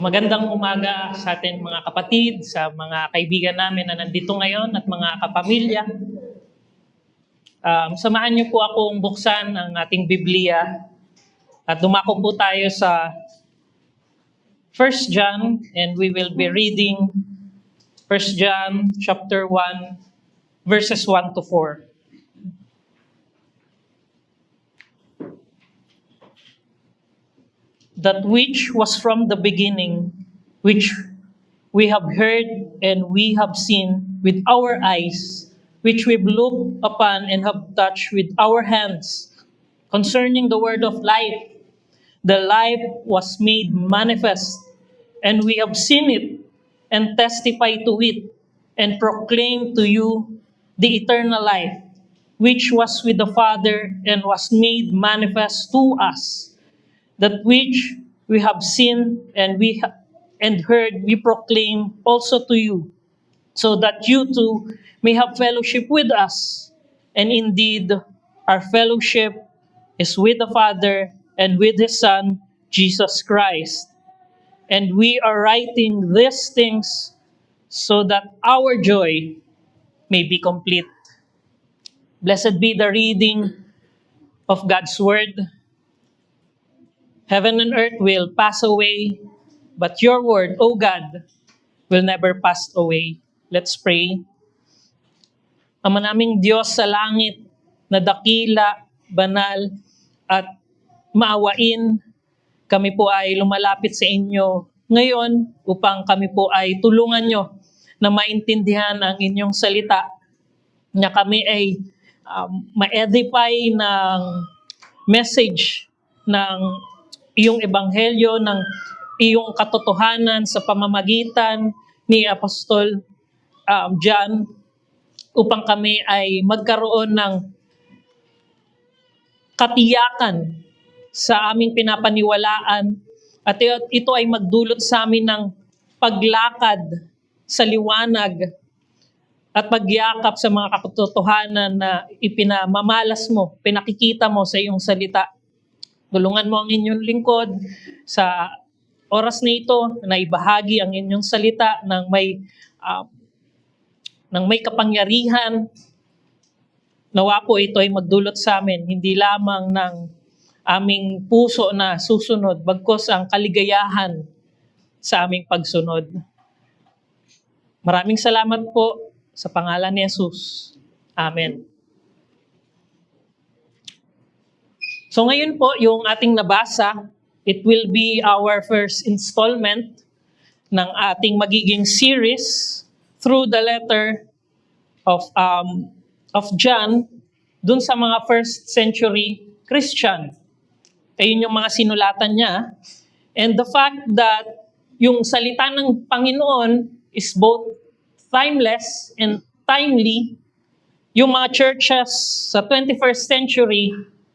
Magandang umaga sa atin mga kapatid, sa mga kaibigan namin na nandito ngayon at mga kapamilya. Samahan niyo po akong buksan ang ating Biblia at dumako po tayo sa 1 John and we will be reading 1 John chapter 1 verses 1 to 4. That which was from the beginning, which we have heard and we have seen with our eyes, which we've looked upon and have touched with our hands, concerning the word of life. The life was made manifest, and we have seen it, and testify to it, and proclaim to you the eternal life, which was with the Father and was made manifest to us. That which we have seen and heard, we proclaim also to you, so that you too may have fellowship with us. And indeed, our fellowship is with the Father and with His Son, Jesus Christ. And we are writing these things so that our joy may be complete. Blessed be the reading of God's Word. Heaven and earth will pass away, but your word, O God, will never pass away. Let's pray. Ama naming Diyos sa langit, na dakila, banal, at maawain, kami po ay lumalapit sa inyo ngayon upang kami po ay tulungan nyo na maintindihan ang inyong salita, na kami ay ma-edify ng message ng iyong ebanghelyo, ng iyong katotohanan sa pamamagitan ni Apostol John, upang kami ay magkaroon ng katiyakan sa aming pinapaniwalaan at ito ay magdulot sa amin ng paglakad sa liwanag at pagyakap sa mga katotohanan na ipinamamalas mo, pinakikita mo sa iyong salita. Tulungan mo ang inyong lingkod sa oras na ito na ibahagi ang inyong salita ng may kapangyarihan. Nawa po ito ay magdulot sa amin, hindi lamang ng aming puso na susunod, bagkus ang kaligayahan sa aming pagsunod. Maraming salamat po sa pangalan ni Jesus. Amen. So ngayon po, yung ating nabasa, it will be our first installment ng ating magiging series through the letter of John dun sa mga first century Christian. Ayun yung mga sinulatan niya. And the fact that yung salita ng Panginoon is both timeless and timely, yung mga churches sa 21st century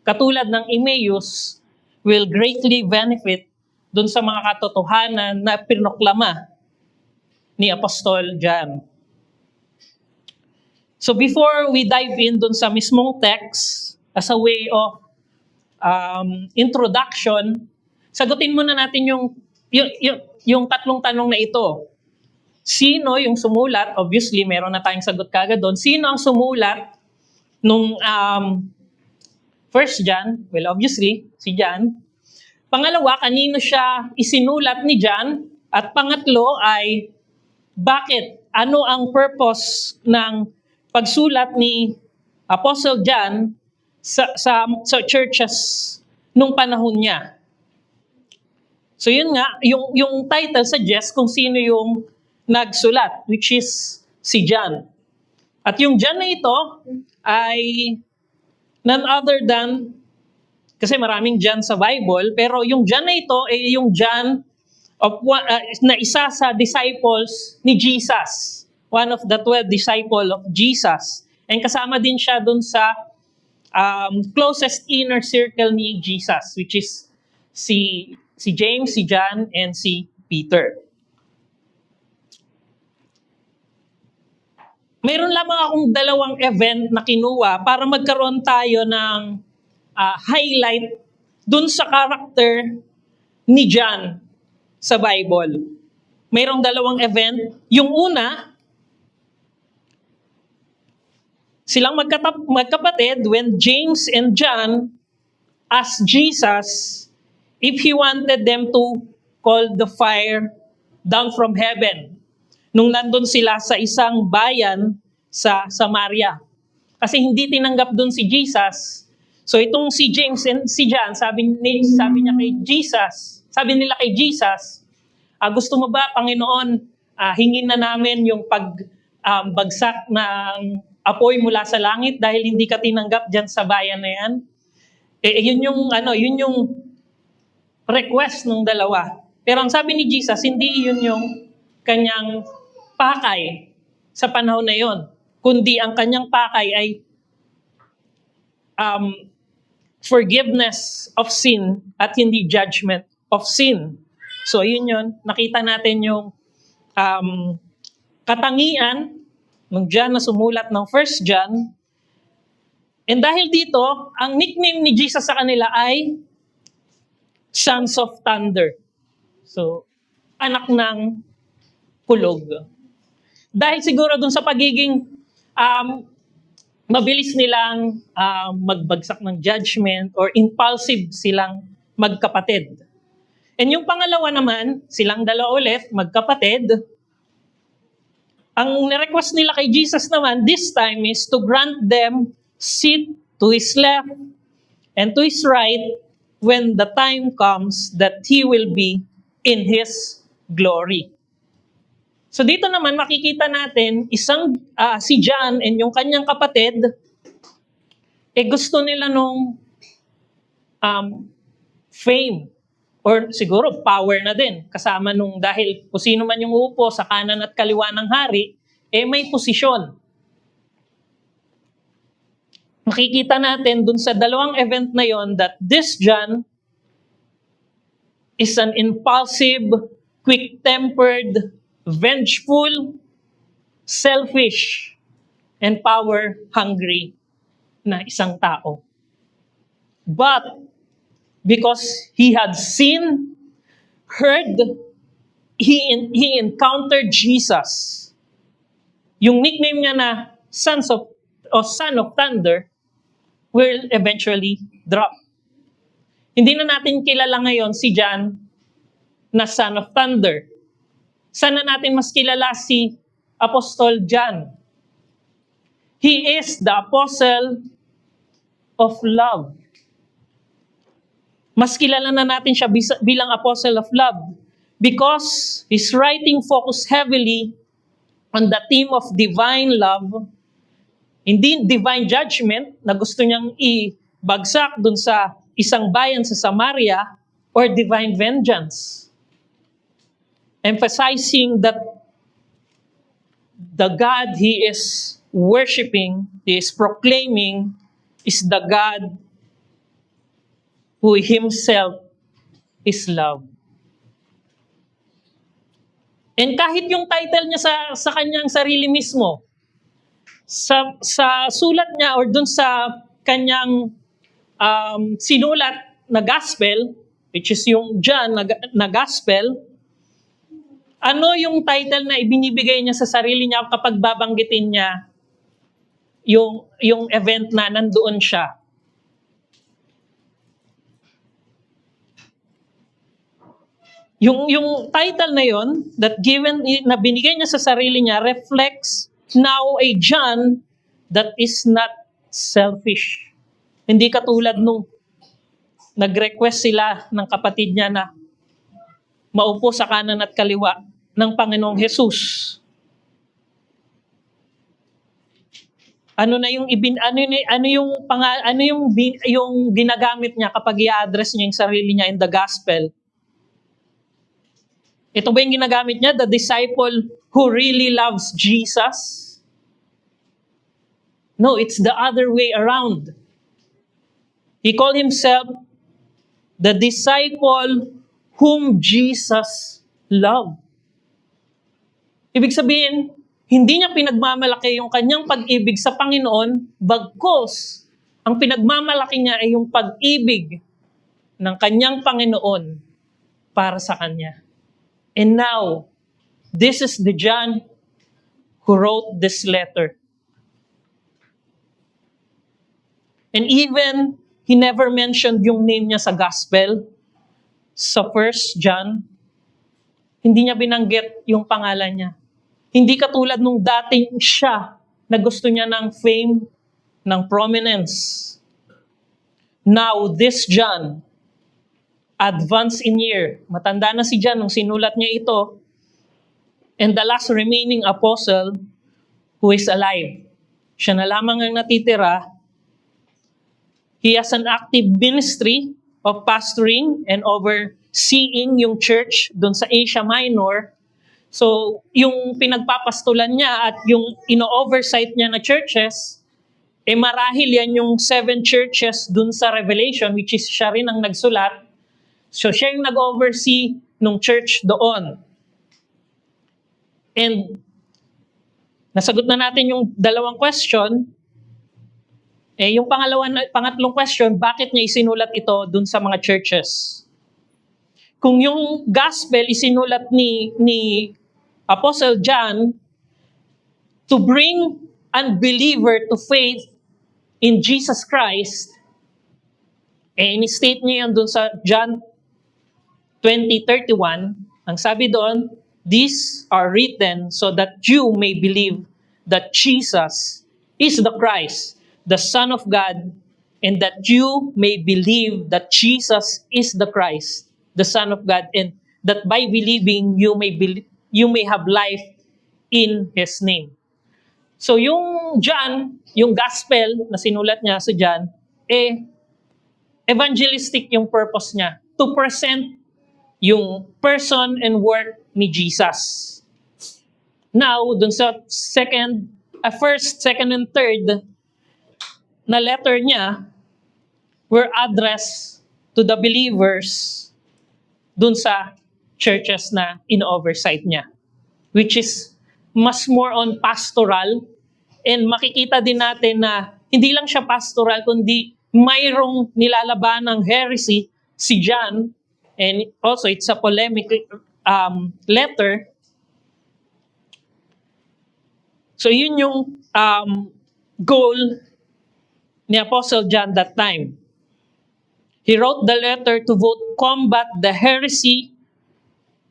katulad ng Emmaus, will greatly benefit dun sa mga katotohanan na pinoklama ni Apostol John. So before we dive in dun sa mismong text, as a way of introduction, sagutin muna natin yung tatlong tanong na ito. Sino yung sumulat? Obviously, meron na tayong sagot kagad doon. Sino ang sumulat nung 1 John, well obviously, si John. Pangalawa, kanino siya isinulat ni John? At pangatlo ay, bakit? Ano ang purpose ng pagsulat ni Apostle John sa churches nung panahon niya? So yun nga, yung title suggests kung sino yung nagsulat, which is si John. At yung John na ito ay none other than, kasi maraming John sa Bible, pero yung John na ito ay yung John na isa sa disciples ni Jesus. One of the 12 disciples of Jesus. And kasama din siya dun sa closest inner circle ni Jesus, which is si James, si John, and si Peter. Meron lamang akong dalawang event na kinuha para magkaroon tayo ng highlight dun sa character ni John sa Bible. Mayroong dalawang event. Yung una, silang magkapatid when James and John asked Jesus if he wanted them to call the fire down from heaven. Nung nandun sila sa isang bayan sa Samaria. Kasi hindi tinanggap dun si Jesus. So itong si James and si John, sabi nila kay Jesus, gusto mo ba, Panginoon, hingin na namin yung pagbagsak ng apoy mula sa langit dahil hindi ka tinanggap diyan sa bayan na yan? Yun yung request ng dalawa. Pero ang sabi ni Jesus, hindi yun yung kanyang pakay sa panahon na yon, kundi ang kanyang pakay ay forgiveness of sin at hindi judgment of sin. So yun, nakita natin yung katangian ng John na sumulat ng 1 John. And dahil dito, ang nickname ni Jesus sa kanila ay Sons of Thunder. So, anak ng kulog. Dahil siguro dun sa pagiging mabilis nilang magbagsak ng judgment or impulsive silang magkapatid. And yung pangalawa naman, silang dalawa ulit, magkapatid. Ang request nila kay Jesus naman this time is to grant them seat to His left and to His right when the time comes that He will be in His glory. So dito naman makikita natin si John and yung kanyang kapatid, gusto nila nung fame or siguro power na din. Kasama nung dahil kung sino man yung upo sa kanan at kaliwa ng hari, may posisyon. Makikita natin dun sa dalawang event na yon that this John is an impulsive, quick-tempered, vengeful, selfish, and power-hungry na isang tao. But because he had seen, heard, he encountered Jesus. Yung nickname niya na Son of Thunder will eventually drop. Hindi na natin kilala ngayon si John na Son of Thunder. Sana natin mas kilala si Apostol John. He is the apostle of love. Mas kilala na natin siya bilang apostle of love because his writing focused heavily on the theme of divine love, hindi divine judgment na gusto niyang ibagsak dun sa isang bayan sa Samaria, or divine vengeance. Emphasizing that the God he is worshiping, he is proclaiming, is the God who himself is love. And kahit yung title niya sa kanyang sarili mismo, sa sulat niya or dun sa kanyang sinulat na gospel, which is yung John na gospel, ano yung title na ibinibigay niya sa sarili niya kapag babanggitin niya yung event na nandoon siya? Yung title na yon na binigay niya sa sarili niya reflects now a John that is not selfish. Hindi katulad nung nag-request sila ng kapatid niya na maupo sa kanan at kaliwa ng Panginoong Hesus. Ano yung ginagamit niya kapag i-address niya yung sarili niya in the gospel? Ito ba yung ginagamit niya, the disciple who really loves Jesus? No, it's the other way around. He called himself the disciple whom Jesus loved. Ibig sabihin, hindi niya pinagmamalaki yung kanyang pag-ibig sa Panginoon, bagkus ang pinagmamalaki niya ay yung pag-ibig ng kanyang Panginoon para sa kanya. And now, this is the John who wrote this letter. And even, he never mentioned yung name niya sa gospel. Sa 1 John, hindi niya binanggit yung pangalan niya. Hindi katulad nung dating siya na gusto niya ng fame, ng prominence. Now, this John, advanced in year, matanda na si John nung sinulat niya ito, and the last remaining apostle who is alive. Siya na lamang ang natitira. He has an active ministry of pastoring and overseeing yung church doon sa Asia Minor. So, yung pinagpapastulan niya at yung ino-oversight niya na churches, marahil yan yung 7 churches doon sa Revelation, which is siya rin ang nagsulat. So, siya yung nag-oversee nung church doon. And, nasagot na natin yung dalawang question. Yung pangatlong question, bakit niya isinulat ito dun sa mga churches? Kung yung gospel isinulat ni Apostle John to bring unbeliever to faith in Jesus Christ, ini-state niya yan dun sa John 20:31, ang sabi doon, these are written so that you may believe that Jesus is the Christ, the Son of God, and that you may believe that Jesus is the Christ, the Son of God, and that by believing you may have life in His name. So yung John, yung gospel na sinulat niya sa John, evangelistic yung purpose niya, to present yung person and work ni Jesus. Now, dun sa first, second, and third na letter niya were addressed to the believers dun sa churches na in-oversight niya, which is mas more on pastoral. And makikita din natin na hindi lang siya pastoral, kundi mayroong nilalaban ng heresy si John, and also it's a polemic letter. So yun yung goal ni Apostle John that time. He wrote the letter to both combat the heresy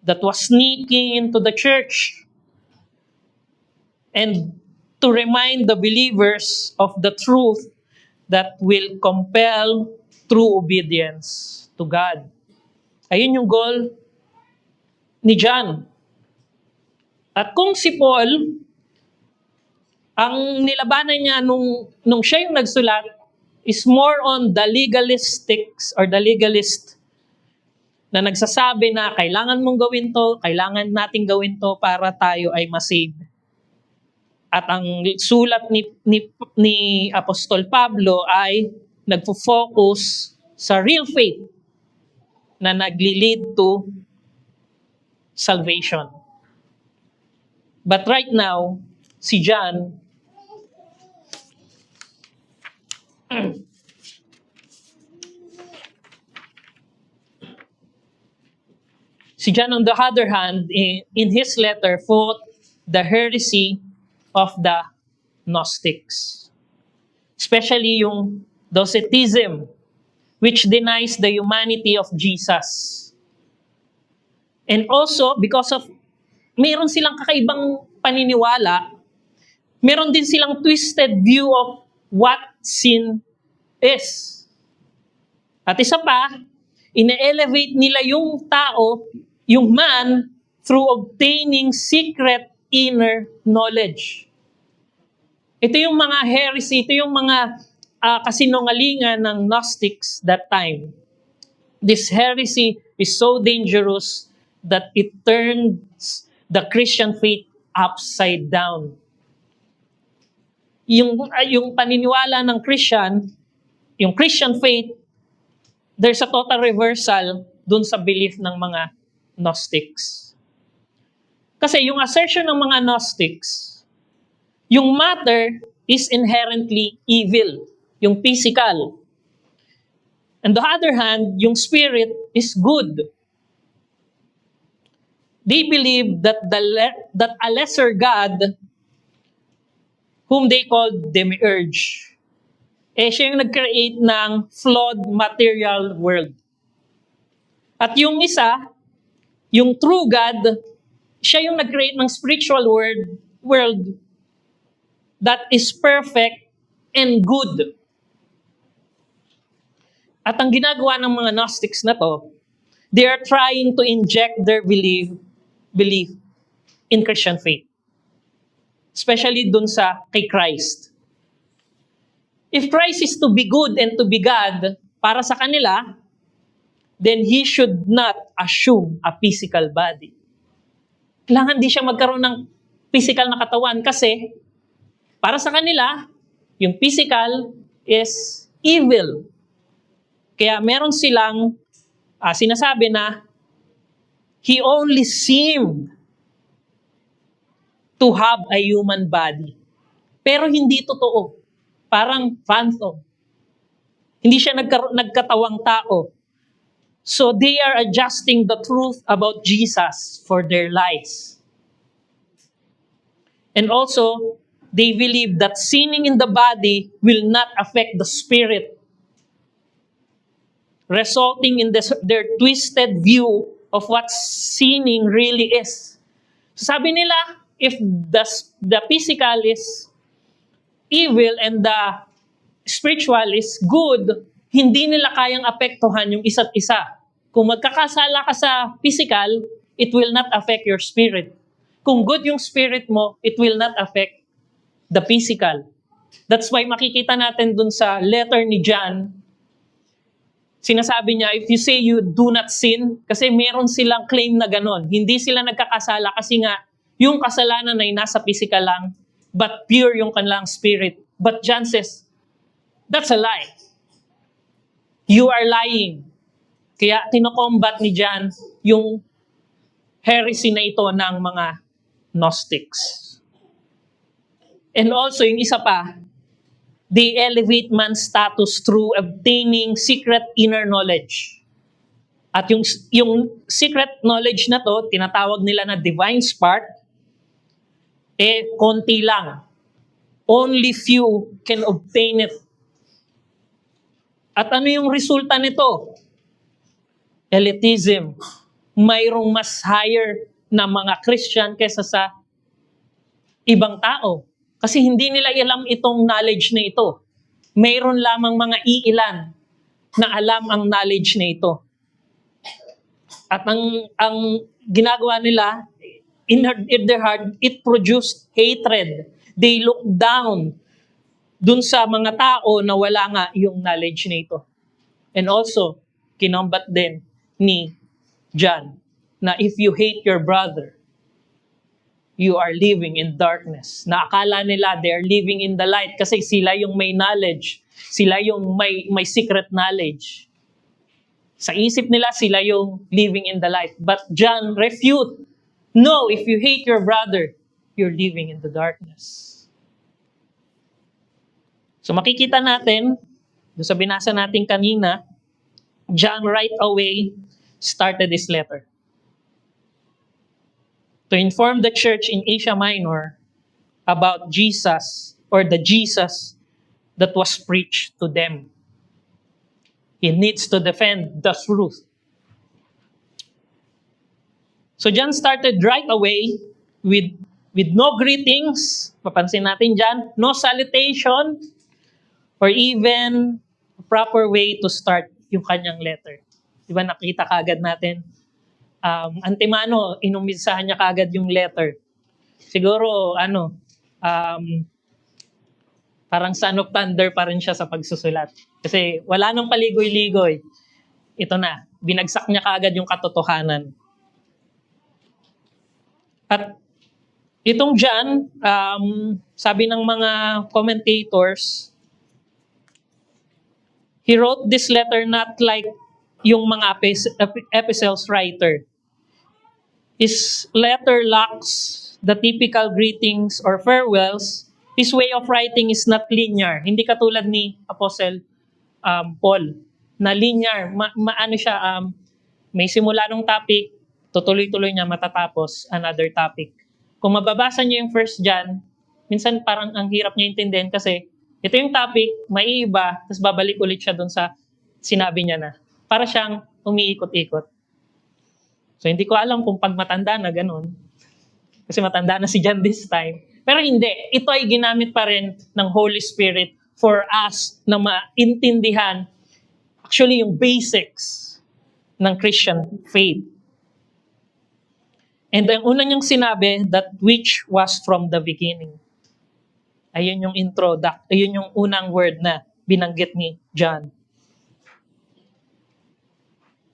that was sneaking into the church and to remind the believers of the truth that will compel true obedience to God. Ayun yung goal ni John. At kung si Paul, ang nilabanan niya nung siya yung nagsulat is more on the legalistics or the legalist na nagsasabi na kailangan mong gawin to, kailangan nating gawin to para tayo ay masave. At ang sulat ni Apostol Pablo ay nagfo-focus sa real faith na nagli-lead to salvation. But right now, si John, on the other hand, in his letter, fought the heresy of the Gnostics. Especially yung Docetism, which denies the humanity of Jesus. And also, because of, meron silang kakaibang paniniwala, meron din silang twisted view of what sin is. At isa pa, ine-elevate nila yung tao, yung man, through obtaining secret inner knowledge. Ito yung mga heresy, ito yung mga kasinungalingan ng Gnostics that time. This heresy is so dangerous that it turns the Christian faith upside down. Yung paniniwala ng Christian, yung Christian faith, there's a total reversal dun sa belief ng mga Gnostics. Kasi yung assertion ng mga Gnostics, yung matter is inherently evil, yung physical. On the other hand, yung spirit is good. they believed that that a lesser God, whom they called Demiurge, siya yung nag-create ng flawed material world. At yung isa, yung true God, siya yung nag-create ng spiritual world that is perfect and good. At ang ginagawa ng mga Gnostics na to, they are trying to inject their belief in Christian faith. Especially dun sa kay Christ. If Christ is to be good and to be God para sa kanila, then He should not assume a physical body. Kailangan di siya magkaroon ng physical na katawan kasi para sa kanila, yung physical is evil. Kaya meron silang sinasabi na He only seemed to have a human body. Pero hindi totoo. Parang phantom. Hindi siya nagkatawang tao. So they are adjusting the truth about Jesus for their lies. And also, they believe that sinning in the body will not affect the spirit, resulting in their twisted view of what sinning really is. So sabi nila, if the physical is evil and the spiritual is good, hindi nila kayang apektuhan yung isa't isa. Kung magkakasala ka sa physical, it will not affect your spirit. Kung good yung spirit mo, it will not affect the physical. That's why makikita natin dun sa letter ni John, sinasabi niya, if you say you do not sin, kasi meron silang claim na ganon. Hindi sila nagkakasala kasi nga, yung kasalanan ay nasa physical lang, but pure yung kanilang spirit. But John says, that's a lie. You are lying. Kaya tinokombat ni John yung heresy na ito ng mga Gnostics. And also, yung isa pa, they elevate man's status through obtaining secret inner knowledge. At yung secret knowledge na to, tinatawag nila na divine spark, konti lang. Only few can obtain it. At ano yung resulta nito? Elitism. Mayroong mas higher na mga Christian kesa sa ibang tao. Kasi hindi nila alam itong knowledge na ito. Mayroon lamang mga iilan na alam ang knowledge na ito. At ang ginagawa nila, in their heart, it produced hatred. They look down dun sa mga tao na wala nga yung knowledge na ito. And also, kinombat din ni John na if you hate your brother, you are living in darkness. Na akala nila they are living in the light kasi sila yung may knowledge. Sila yung may secret knowledge. Sa isip nila, sila yung living in the light. But John refute. No, if you hate your brother, you're living in the darkness. So makikita natin, doon sa binasa natin kanina, John right away started this letter to inform the church in Asia Minor about Jesus or the Jesus that was preached to them. He needs to defend the truth. So John started right away with no greetings. Papansin natin dyan, no salutation, or even a proper way to start yung kanyang letter. Diba nakita kagad natin? Antemano, inumpisahan niya kagad yung letter. Siguro, parang son of thunder pa rin siya sa pagsusulat. Kasi wala nang paligoy-ligoy. Ito na, binagsak niya kagad yung katotohanan. At itong John, sabi ng mga commentators, he wrote this letter not like yung mga epistles writer. His letter lacks the typical greetings or farewells. His way of writing is not linear. Hindi katulad ni Apostle Paul na linear. May simula ng topic, tutuloy-tuloy niya matatapos another topic. Kung mababasa niyo yung 1 John, minsan parang ang hirap niya intindihin kasi ito yung topic, maiiba, tapos babalik ulit siya doon sa sinabi niya na. Para siyang umiikot-ikot. So hindi ko alam kung pag matanda na ganun. Kasi matanda na si John this time. Pero hindi, ito ay ginamit pa rin ng Holy Spirit for us na maintindihan actually yung basics ng Christian faith. And ang una niyang sinabi, that which was from the beginning. Ayun yung ayun yung unang word na binanggit ni John.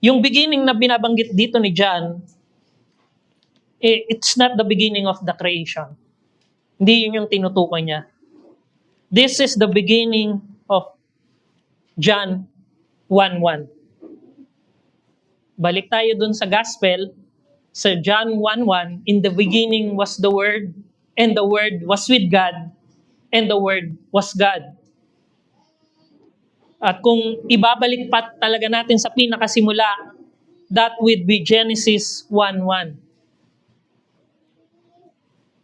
Yung beginning na binabanggit dito ni John, it's not the beginning of the creation. Hindi yun yung tinutukoy niya. This is the beginning of John 1:1. Balik tayo dun sa gospel, sa John 1:1, in the beginning was the Word, and the Word was with God, and the Word was God. At kung ibabalik pa talaga natin sa pinakasimula, that would be Genesis 1:1.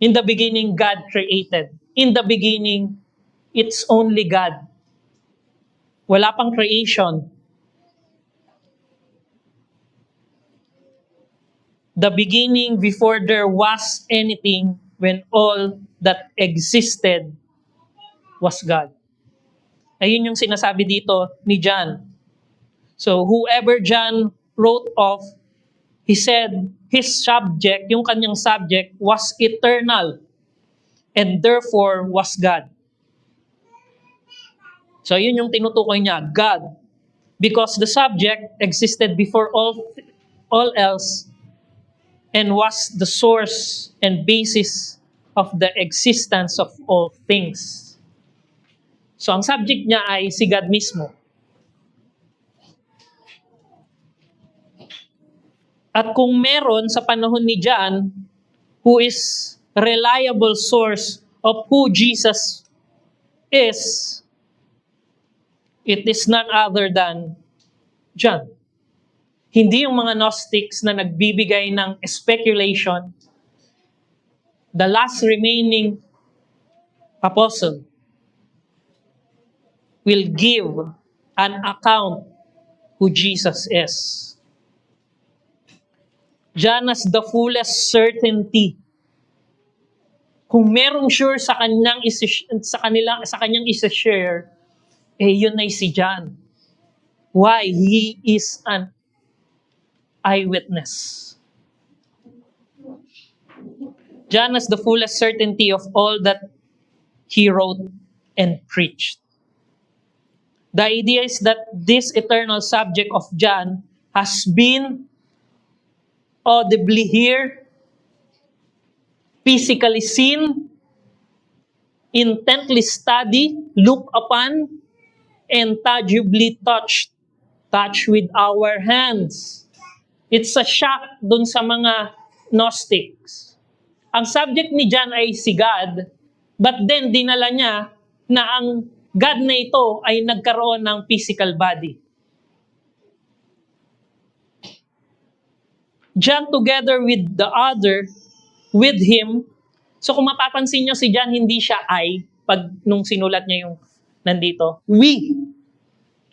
In the beginning, God created. In the beginning, it's only God. Wala pang creation. The beginning before there was anything, when all that existed was God. Ayun yung sinasabi dito ni John. So whoever John wrote of, he said his subject, yung kanyang subject, was eternal and therefore was God. So yun yung tinutukoy niya, God. Because the subject existed before all else and was the source and basis of the existence of all things. So ang subject niya ay si God mismo. At kung meron sa panahon ni John, who is reliable source of who Jesus is, it is none other than John. Hindi yung mga Gnostics na nagbibigay ng speculation. The last remaining apostle will give an account who Jesus is. John has the fullest certainty. Kung merong sure sa kanyang isa-share, yun ay si John. Why? He is an eyewitness. John has the fullest certainty of all that he wrote and preached. The idea is that this eternal subject of John has been audibly heard, physically seen, intently studied, looked upon, and tangibly touched with our hands. It's a shock dun sa mga Gnostics. Ang subject ni John ay si God, but then dinala niya na ang God na ito ay nagkaroon ng physical body. John together with him, so kung mapapansin nyo si John, hindi siya I, pag nung sinulat niya yung nandito, we.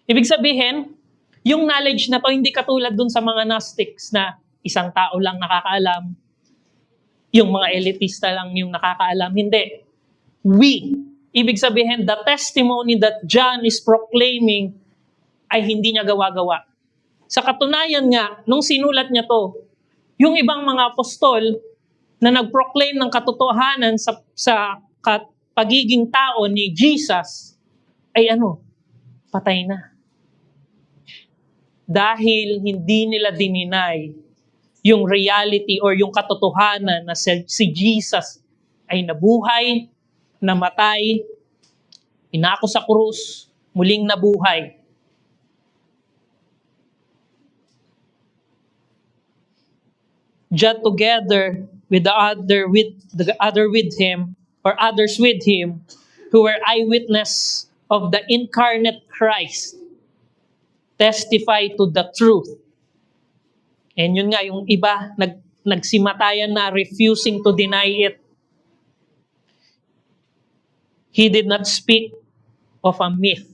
Ibig sabihin, yung knowledge na to hindi katulad dun sa mga Gnostics na isang tao lang nakakaalam, yung mga elitista lang yung nakakaalam. Hindi. We. Ibig sabihin, the testimony that John is proclaiming ay hindi niya gawa-gawa. Sa katunayan nga, nung sinulat niya to, yung ibang mga apostol na nag-proclaim ng katotohanan sa pagiging tao ni Jesus, ay patay na. Dahil hindi nila dininay yung reality or yung katotohanan na si Jesus ay nabuhay, namatay, inako sa krus, muling nabuhay. John together with others with him, who were eyewitness of the incarnate Christ, testify to the truth. And yun nga, yung iba, nagsimatayan na refusing to deny it. He did not speak of a myth.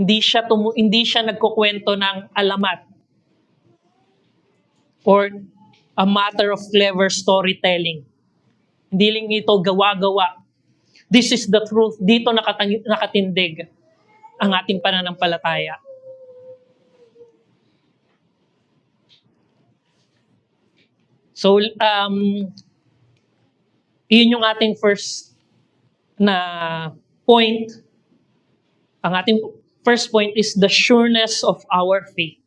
Hindi siya nagkukwento ng alamat or a matter of clever storytelling. Hindi lang ito gawa-gawa. This is the truth. Dito nakatindig ang ating pananampalataya. So, yun yung ating first na point. Ang ating first point is the sureness of our faith.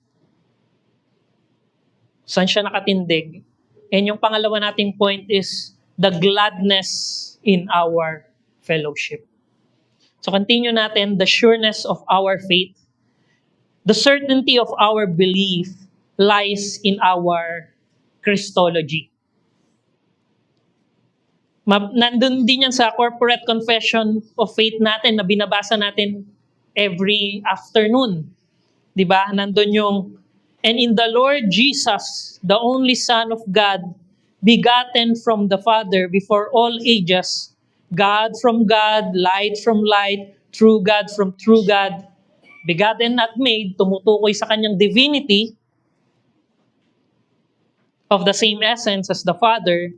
Saan siya nakatindig? And yung pangalawa nating point is the gladness in our fellowship. So continue natin, the sureness of our faith. The certainty of our belief lies in our Christology. Nandun din yan sa corporate confession of faith natin na binabasa natin every afternoon. Diba? Nandun yung, and in the Lord Jesus, the only Son of God, begotten from the Father before all ages, God from God, light from light, true God from true God, begotten not made, tumutukoy sa kanyang divinity, of the same essence as the Father,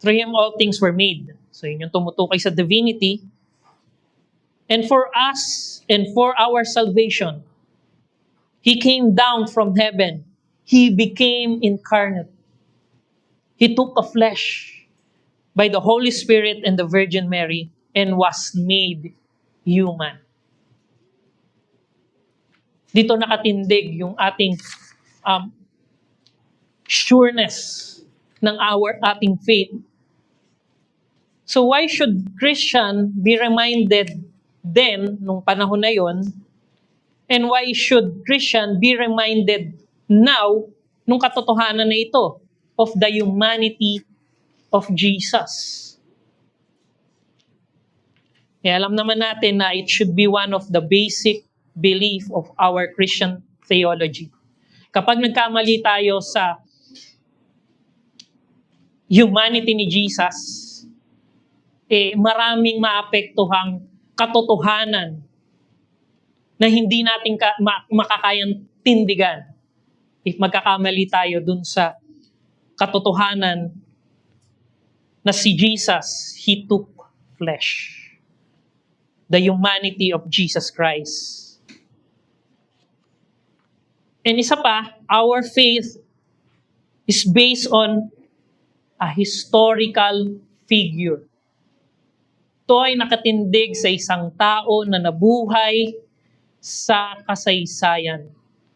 through Him all things were made. So yun yung tumutukoy sa divinity. And for us, and for our salvation, He came down from heaven. He became incarnate. He took a flesh by the Holy Spirit and the Virgin Mary and was made human. Dito nakatindig yung ating sureness ng ating faith. So why should Christian be reminded then, nung panahon na yon, and why should Christian be reminded now, nung katotohanan na ito, of the humanity of Jesus? Kaya alam naman natin na it should be one of the basic belief of our Christian theology. Kapag nagkamali tayo sa humanity ni Jesus, maraming maapektuhang katotohanan na hindi natin makakayang tindigan if magkakamali tayo dun sa katotohanan na si Jesus, He took flesh. The humanity of Jesus Christ. And isa pa, our faith is based on a historical figure. Ito ay nakatindig sa isang tao na nabuhay sa kasaysayan.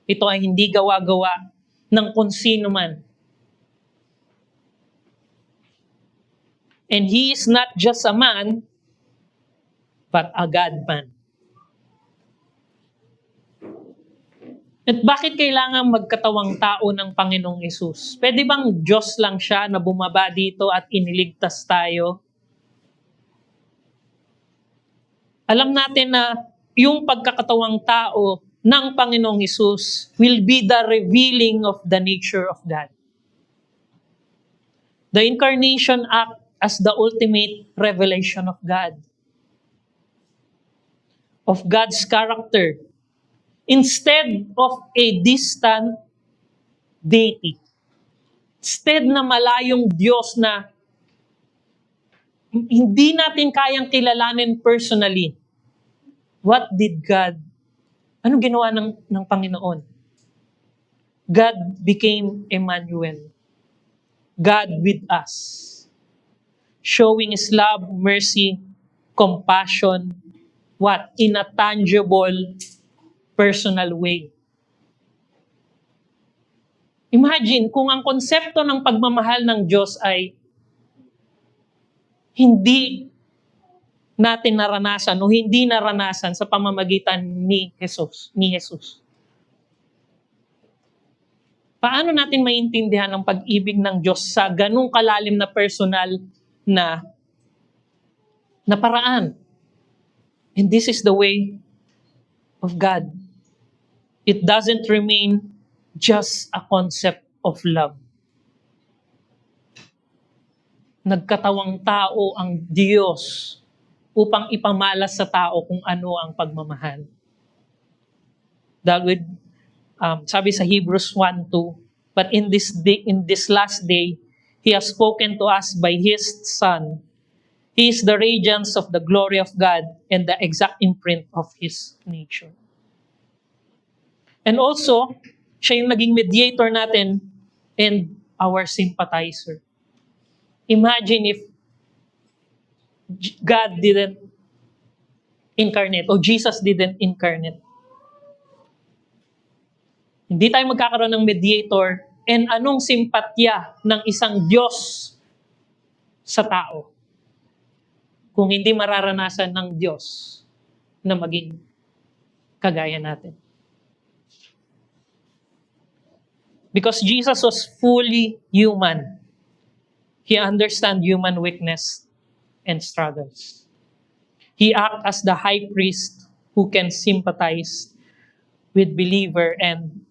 Ito ay hindi gawa-gawa ng kung sino man. And He is not just a man, but a God-man. At bakit kailangan magkatawang tao ng Panginoong Hesus? Pwede bang Diyos lang siya na bumaba dito at iniligtas tayo? Alam natin na yung pagkakatawang tao ng Panginoong Hesus will be the revealing of the nature of God. The incarnation act as the ultimate revelation of God. Of God's character. Instead of a distant deity. Instead na malayong Diyos na hindi natin kayang kilalanin personally. What did God, anong ginawa ng Panginoon? God became Emmanuel. God with us. Showing His love, mercy, compassion, what? In a tangible, personal way. Imagine kung ang konsepto ng pagmamahal ng Diyos ay hindi natin naranasan o hindi naranasan sa pamamagitan ni Jesus. Paano natin maintindihan ang pag-ibig ng Diyos sa ganung kalalim na personal na paraan? And this is the way of God. It doesn't remain just a concept of love. Nagkatawang tao ang Diyos upang ipamalas sa tao kung ano ang pagmamahal. Dahil sabi sa Hebrews 1:2, but in this last day, He has spoken to us by His Son. He is the radiance of the glory of God and the exact imprint of His nature. And also, siya yung naging mediator natin and our sympathizer. Imagine if God didn't incarnate o Jesus didn't incarnate. Hindi tayo magkakaroon ng mediator and anong simpatya ng isang Diyos sa tao kung hindi mararanasan ng Diyos na maging kagaya natin. Because Jesus was fully human. He understood human weakness and struggles. He acted as the high priest who can sympathize with believer and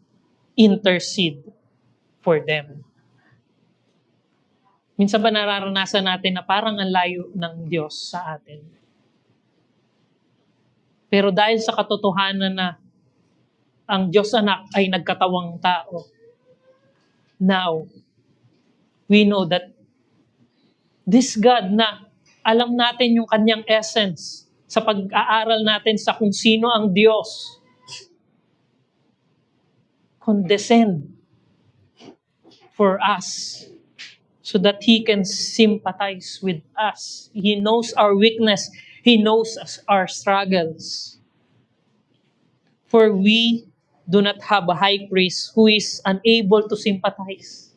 intercede for them. Minsan ba nararanasan natin na parang ang layo ng Diyos sa atin? Pero dahil sa katotohanan na ang Diyos anak ay nagkatawang tao, now, we know that this God na alam natin yung kanyang essence sa pag-aaral natin sa kung sino ang Diyos, condescend for us so that He can sympathize with us. He knows our weakness. He knows our struggles. For we do not have a high priest who is unable to sympathize.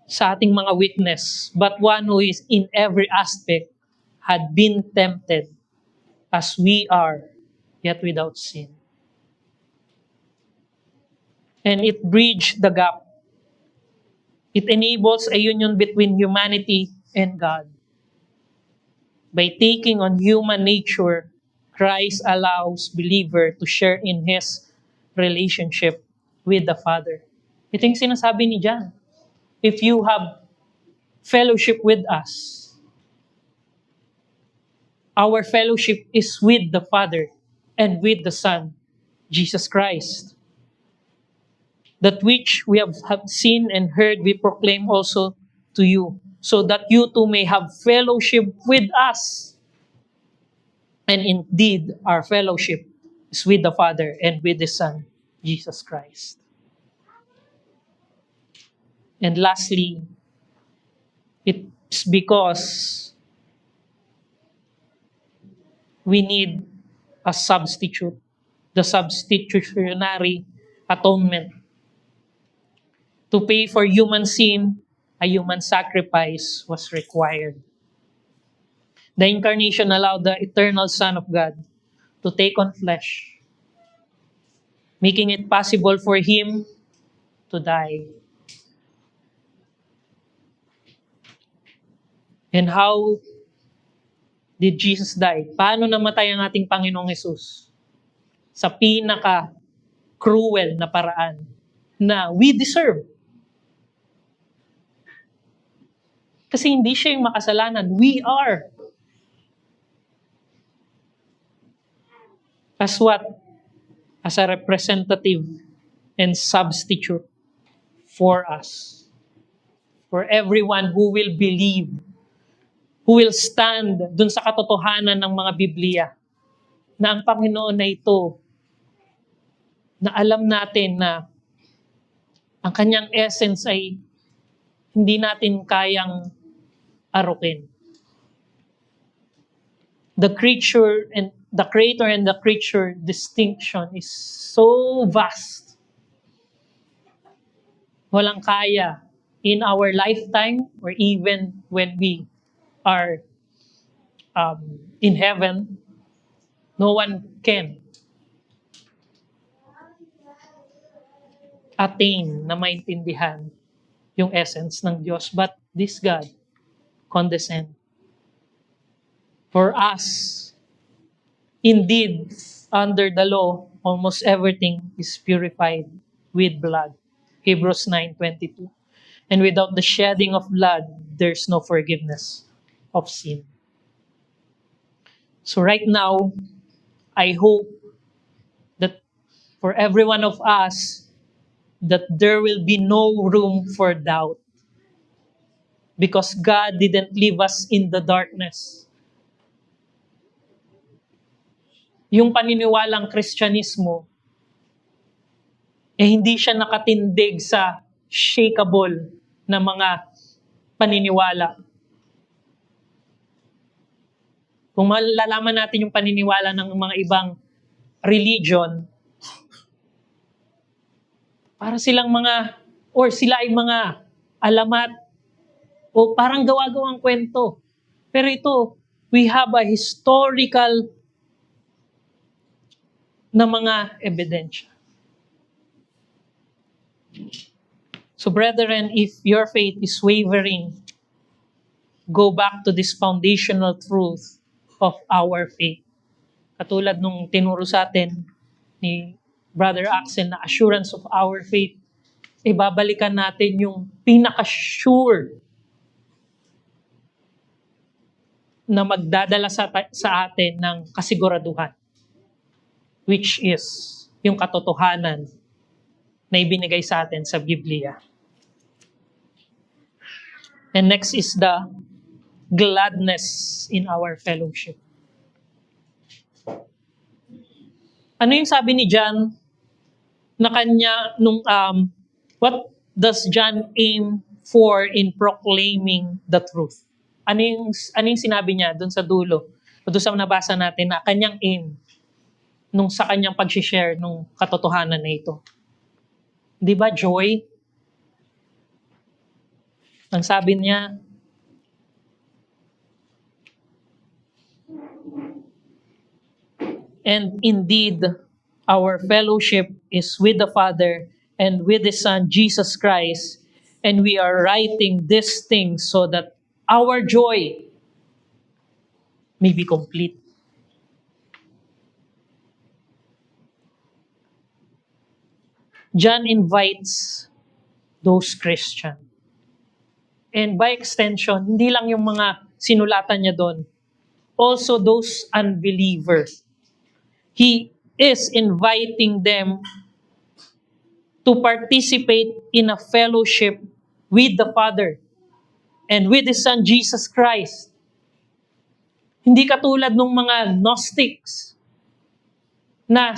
Sa ating mga weakness, but one who is in every aspect had been tempted as we are, yet without sin. And it bridged the gap. It enables a union between humanity and God. By taking on human nature, Christ allows believer to share in His relationship with the Father. Ito yung sinasabi ni John. If you have fellowship with us, our fellowship is with the Father and with the Son, Jesus Christ. That which we have seen and heard, we proclaim also to you, so that you too may have fellowship with us. And indeed, our fellowship is with the Father and with the Son, Jesus Christ. And lastly, it's because we need a substitute, the substitutionary atonement. To pay for human sin, a human sacrifice was required. The incarnation allowed the eternal Son of God to take on flesh, making it possible for Him to die. And how did Jesus die? Paano namatay ang ating Panginoong Hesus? Sa pinaka-cruel na paraan na we deserve. Kasi hindi siya yung makasalanan. We are. As what? As a representative and substitute for us. For everyone who will believe, who will stand dun sa katotohanan ng mga Biblia, na ang Panginoon na ito, na alam natin na ang kanyang essence ay hindi natin kayang arukin. The creature and the creator and the creature distinction is so vast. Walang kaya in our lifetime or even when we are in heaven, no one can attain na maintindihan yung essence ng Diyos. But this God condescend. For us, indeed, under the law, almost everything is purified with blood. Hebrews 9:22. And without the shedding of blood, there's no forgiveness of sin. So right now, I hope that for every one of us, that there will be no room for doubt. Because God didn't leave us in the darkness. Yung paniniwalang Kristyanismo, hindi siya nakatindig sa shakeable na mga paniniwala. Kung malalaman natin yung paniniwala ng mga ibang religion, para silang mga, or sila ay mga alamat, o parang gawa-gawang kwento. Pero ito, we have a historical na mga ebidensya. So brethren, if your faith is wavering, go back to this foundational truth of our faith. Katulad nung tinuro sa atin ni Brother Axel na assurance of our faith, ibabalikan natin yung pinaka-sure na magdadala sa atin ng kasiguraduhan, which is yung katotohanan na ibinigay sa atin sa Biblia. And next is the gladness in our fellowship. Ano yung sabi ni John na kanya nung what does John aim for in proclaiming the truth? Ano yung sinabi niya doon sa dulo? O doon sa nabasa natin na kanyang aim nung sa kanyang pag-share nung katotohanan na ito. 'Di ba joy? Ang sabi niya, and indeed, our fellowship is with the Father and with His Son, Jesus Christ, and we are writing these things so that our joy may be complete. John invites those Christians. And by extension, hindi lang yung mga sinulatan niya doon, also those unbelievers. He is inviting them to participate in a fellowship with the Father and with His Son, Jesus Christ. Hindi katulad ng mga Gnostics na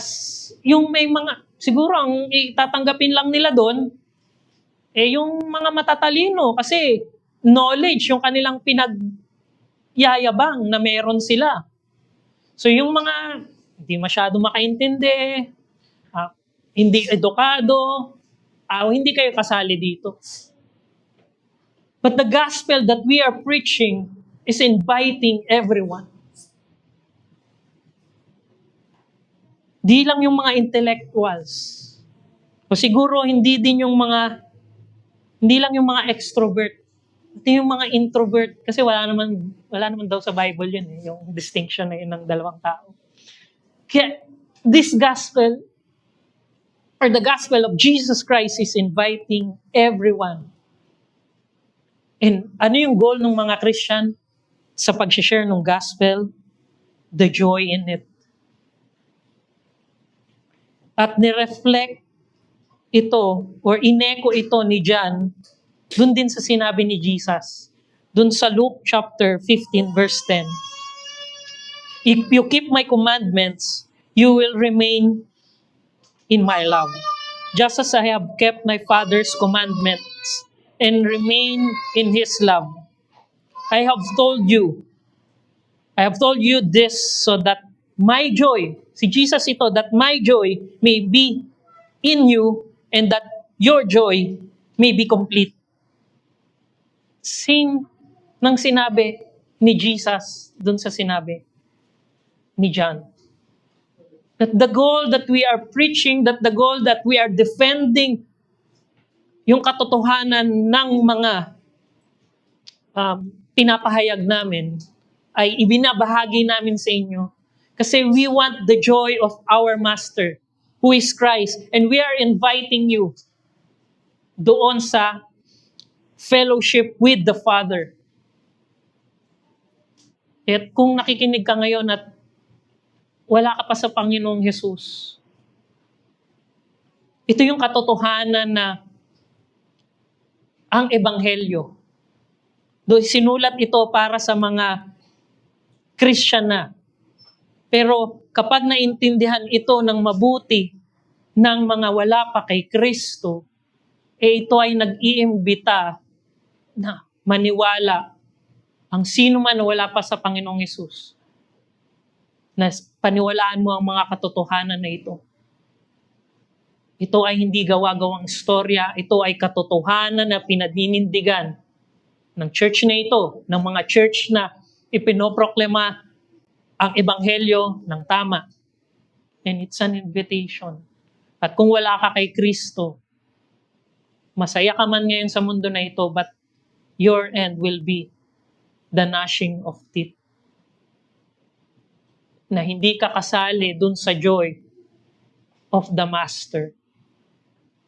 yung may mga, siguro ang itatanggapin lang nila doon, yung mga matatalino kasi knowledge yung kanilang pinagyayabang na meron sila. So yung mga hindi masyado makaintindi, hindi edukado, hindi kayo kasali dito. But the gospel that we are preaching is inviting everyone. Di lang yung mga intellectuals. O siguro hindi lang yung mga extrovert. Ito yung mga introvert. Kasi wala naman daw sa Bible yun, yung distinction na yun ng dalawang tao. Kaya this gospel, or the gospel of Jesus Christ is inviting everyone. And ano yung goal ng mga Christian sa pag-share ng gospel? The joy in it. At nireflect ito, or ineko ito ni John, dun din sa sinabi ni Jesus. Dun sa Luke chapter 15 verse 10. If you keep my commandments, you will remain in my love. Just as I have kept my Father's commandments and remain in His love. I have told you this so that my joy, si Jesus ito, that my joy may be in you and that your joy may be complete. Same ng sinabi ni Jesus dun sa sinabi ni John. That the goal that we are preaching, that the goal that we are defending, yung katotohanan ng mga pinapahayag namin, ay ibinabahagi namin sa inyo. Kasi we want the joy of our Master who is Christ. And we are inviting you doon sa fellowship with the Father. At kung nakikinig ka ngayon at wala ka pa sa Panginoong Jesus, ito yung katotohanan na ang Ebanghelyo. Sinulat ito para sa mga Christian na. Pero kapag naintindihan ito ng mabuti ng mga wala pa kay Kristo, ito ay nag-iimbita na maniwala ang sino man na wala pa sa Panginoong Hesus, na paniwalaan mo ang mga katotohanan na ito. Ito ay hindi gawa-gawang istorya, ito ay katotohanan na pinaninindigan ng church na ito, ng mga church na ipinoproklema ang Ebanghelyo ng tama. And it's an invitation. At kung wala ka kay Kristo, masaya ka man ngayon sa mundo na ito, but your end will be the gnashing of teeth. Na hindi ka kasali dun sa joy of the Master.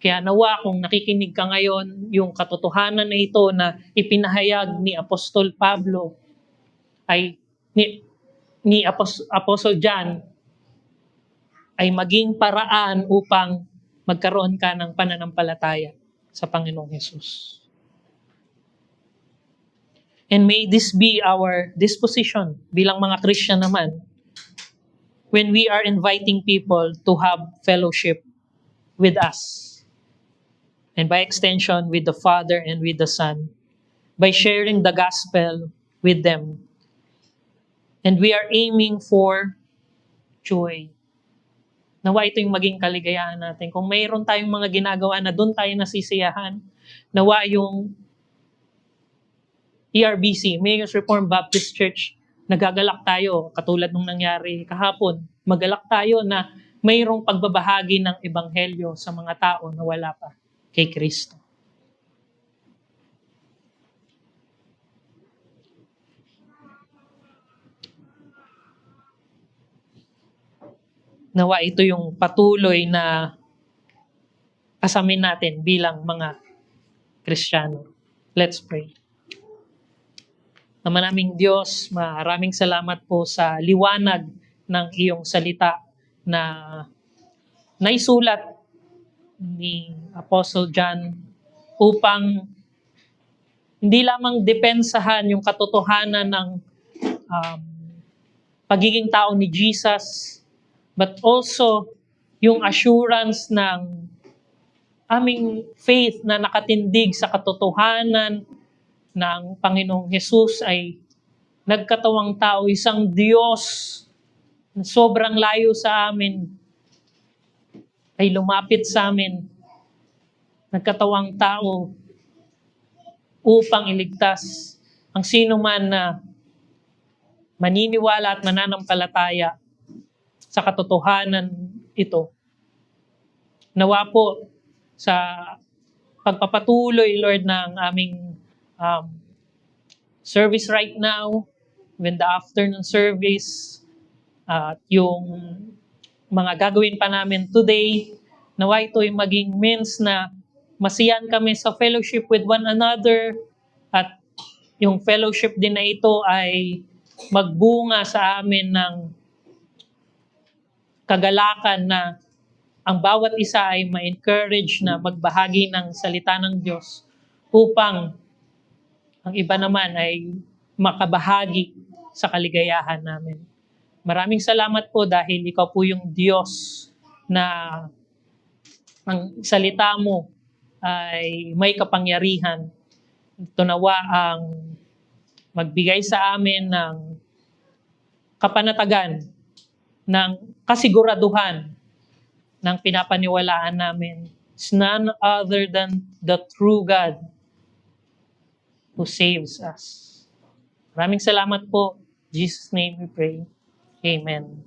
Kaya nawa kung nakikinig ka ngayon, yung katotohanan na ito na ipinahayag ni Apostol Pablo ay ni Apostle John ay maging paraan upang magkaroon ka ng pananampalataya sa Panginoong Hesus. And may this be our disposition bilang mga Christian naman when we are inviting people to have fellowship with us. And by extension, with the Father and with the Son, by sharing the gospel with them. And we are aiming for joy. Nawa ito yung maging kaligayahan natin. Kung mayroon tayong mga ginagawa na doon tayo nasisiyahan, nawa yung ERBC, Mayor's Reformed Baptist Church, nagagalak tayo, katulad nung nangyari kahapon. Magalak tayo na mayroong pagbabahagi ng Ebanghelyo sa mga tao na wala pa kay Kristo. Nawa ito yung patuloy na asamin natin bilang mga Kristiyano. Let's pray. Ama naming Diyos, maraming salamat po sa liwanag ng iyong salita na naisulat ni Apostle John upang hindi lamang depensahan yung katotohanan ng pagiging tao ni Jesus, but also yung assurance ng aming faith na nakatindig sa katotohanan ng Panginoong Hesus ay nagkatawang tao, isang Diyos na sobrang layo sa amin, ay lumapit sa amin, nagkatawang tao upang iligtas ang sino man na maniniwala at mananampalataya sa katotohanan ito. Nawa po sa pagpapatuloy, Lord, ng aming service right now, when the afternoon service, yung mga gagawin pa namin today, nawa ito ay maging means na masiyan kami sa fellowship with one another, at yung fellowship din na ito ay magbunga sa amin ng kagalakan na ang bawat isa ay ma-encourage na magbahagi ng salita ng Diyos upang ang iba naman ay makabahagi sa kaligayahan namin. Maraming salamat po dahil ikaw po yung Diyos na ang salita mo ay may kapangyarihan. Ito nawa ang magbigay sa amin ng kapanatagan, ng kasiguraduhan ng pinapaniwalaan namin. It's none other than the true God who saves us. Maraming salamat po. In Jesus' name we pray. Amen.